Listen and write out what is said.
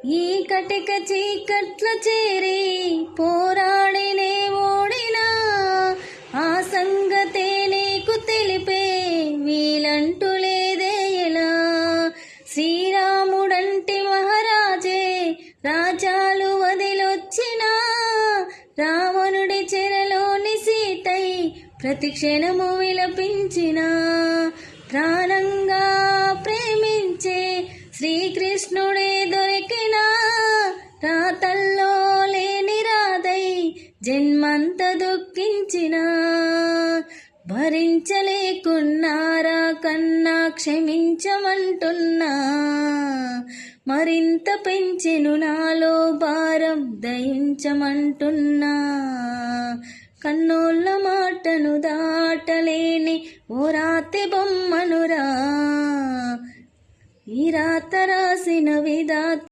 ఈ కటిక చీకట్ల చేరి పోరాడినే ఓడినా ఆ సంగతే నీకు తెలిపే వీలంటూ లేదే ఎలా. శ్రీరాముడంటి మహారాజే రాజాలు వదిలొచ్చినా రావణుడి చెరలోని సీతై ప్రతి క్షణము విలపించిన ప్రాణంగా ప్రేమించే శ్రీకృష్ణుడే దొరికినా రాతల్లో లేని రాధై జన్మంత దుఃఖించిన భరించలేకున్నారా కన్నా క్షమించమంటున్నా మరింత పెంచెను నాలో భారం దయించమంటున్నా. కన్నోళ్ళ మాటను దాటలేని ఓ రాతి బొమ్మనురా ఈ రాత రాసిన విధాత